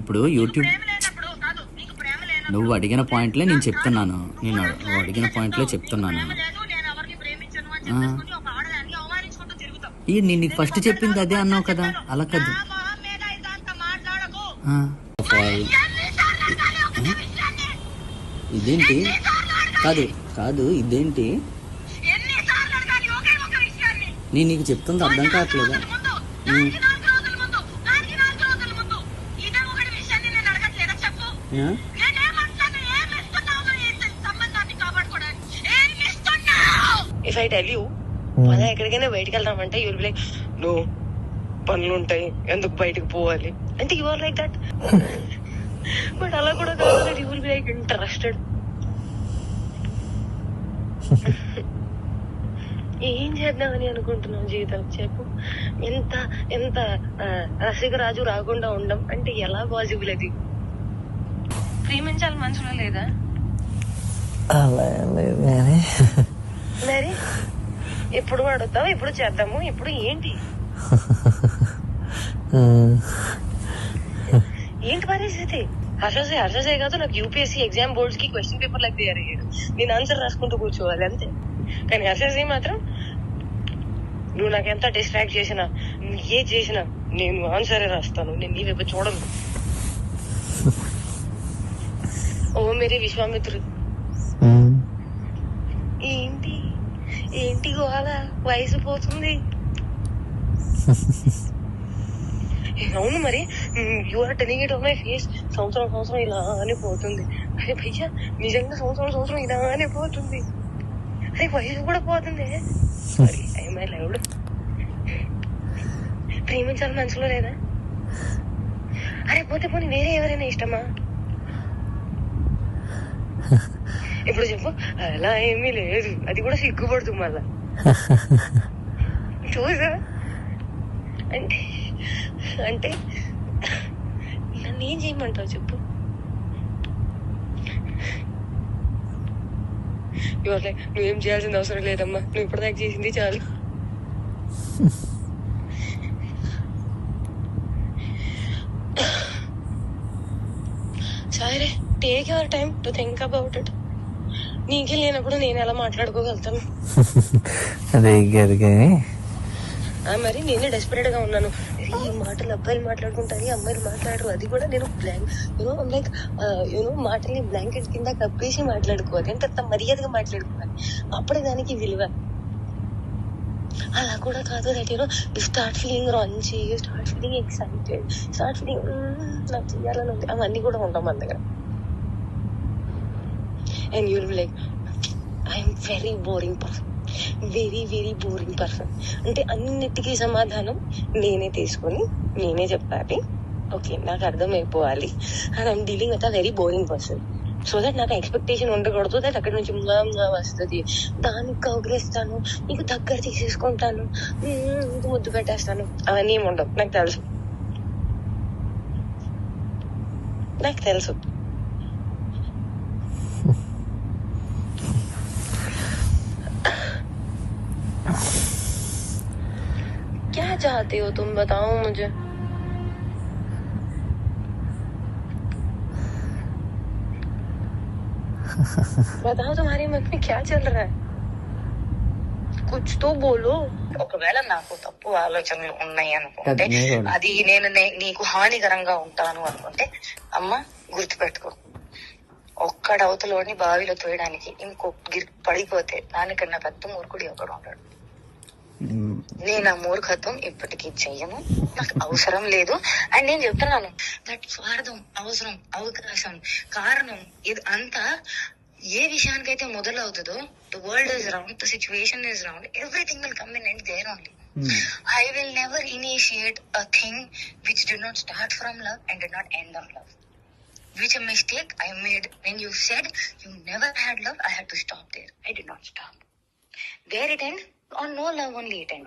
ఇప్పుడు యూట్యూబ్ నువ్వు అడిగిన పాయింట్లే నేను చెప్తున్నాను. నువ్వు అడిగిన పాయింట్లే చెప్తున్నాను. నేను నీకు ఫస్ట్ చెప్పింది అదే అన్నావు కదా, అలా కాదు. ఇదేంటి? కాదు కాదు, ఇదేంటి? నేను నీకు చెప్తుంది అర్థం కావట్లేదా? ఇఫ్ ఐ టెల్ యూ మనం ఎక్కడికైనా బయటకు వెళ్దామంటే యూల్ బి లైక్ నో, పనులు ఉంటాయి, ఎందుకు బయటకు పోవాలి అంటే you are like that. But అలా కూడా కాదు, you will be like interested. ఏం చేద్దామని అనుకుంటున్నావు జీవితం చెప్పు. ఎంత ఎంత రసికరాజు రాకుండా ఉండం అంటే ఎలా పాసిబుల్? అది ప్రేమించాలి మనసులో లేదా? మరి ఎప్పుడు అడుగుతావు, ఎప్పుడు చేద్దాము, ఇప్పుడు ఏంటి ఏంటి పరిస్థితి? హర్షసే కాదు, నాకు యూపీఎస్సీ ఎగ్జామ్ బోర్డ్స్ కి క్వశ్చన్ పేపర్ లాగా తయారయ్యాడు. నేను ఆన్సర్ రాసుకుంటూ కూర్చోవాలి అంతే. కానీ హర్షసే మాత్రం నువ్వు నాకు ఎంత డిస్ట్రాక్ట్ చేసినా, ఏ చేసినా నేను ఆన్సరే రాస్తాను, నేను నీ వైపు చూడను. ఓ మేరీ విశ్వామిత్రుడు. ఏంటి ఏంటి గోల? వయసు పోతుంది. అవును మరి, you are telling it on my face. సంవత్సరం ఇలానే పోతుంది. అరే భయ్యా, నిజంగా సంవత్సరం ఇలానే పోతుంది. అరే వయసు కూడా పోతుంది. Sorry, I loved. ప్రేమించాలి మనసులో లేదా? అరే పోతే పోనీ వేరే ఎవరైనా ఇష్టమా? ఇప్పుడు చెప్పు. అలా ఏమీ లేదు, అది కూడా సిగ్గుపడుతుంది మళ్ళా. చూసా అంటే అంటే నన్ను ఏం చేయమంటావు చెప్పు. నువ్వేం చేయాల్సిన అవసరం లేదమ్మా, నువ్వు ఇప్పటిదాకా చేసింది చాలు. సరే, take your time to think about it. నీకే లేనప్పుడు నేను ఎలా మాట్లాడుకోగలుగుతాను? మరి నేనే డెస్పరేట్ గా ఉన్నాను. ఈ మాటలు అబ్బాయిలు మాట్లాడుకుంటారు, అమ్మాయిలు మాట్లాడరు. అది కూడా నేను లైక్ మాటల్ని బ్లాంకెట్ కింద కప్పేసి మాట్లాడుకోవాలి. అంటే అంత మర్యాదగా మాట్లాడుకోవాలి, అప్పుడే దానికి విలువ. అలా కూడా కాదు. That you start feeling Ranchi, start feeling excited, start feeling నాకు చెయ్యాలని ఉంది. అవన్నీ కూడా ఉంటాం మన దగ్గర. And you'll be like, I'm very boring person, very very boring person. అంటే అన్నిటికీ సమాధానం నేనే తీసుకొని నేనే చెప్పాలి. ఓకే, నాకు అర్థమైపోవాలి. And I'm dealing with a very boring person. So that నాకు ఎక్స్పెక్టేషన్ ఉండకూడదు. దట్ అక్కడ నుంచి వస్తుంది, దానికి కౌగిలిస్తాను, నీకు దగ్గర తీసేసుకుంటాను, నీకు ముద్దు పెట్టేస్తాను, అవన్నీ ఏమి ఉండవు. నాకు తెలుసు. क्या चाहते हो तुम, बताओ मुझे. बताओ तुम्हारे मन में क्या चल रहा है, कुछ तो बोलो. ఒకవేళ నాకు తప్పు ఆలోచనలు ఉన్నాయి అనుకుంటే, అది నేను నీకు హానికరంగా ఉంటాను అనుకుంటే, అమ్మ గుర్తుపెట్టుకో, ఒక్కడవతలోని బావిలో తోయడానికి ఇంకొక పడిపోతే దానికన్నా పెద్ద మూర్ఖుడు ఒకడు ఉంటాడు. నేను ఆ మూర్ఖత్వం ఇప్పటికీ చెయ్యను, నాకు అవసరం లేదు. అండ్ నేను చెప్తున్నాను, దట్ స్వార్థం, అవసరం, అవకాశం, కారణం, ఇది అంతా ఏ విషయానికైతే మొదలవుతుందో, the world is round, the situation is round, everything will come in and there only. I will never initiate a thing which did not start from love and did not end on love. Which a mistake I made when you said you never had love, I had to stop there. I did not stop. There it ended, on no love only it ended.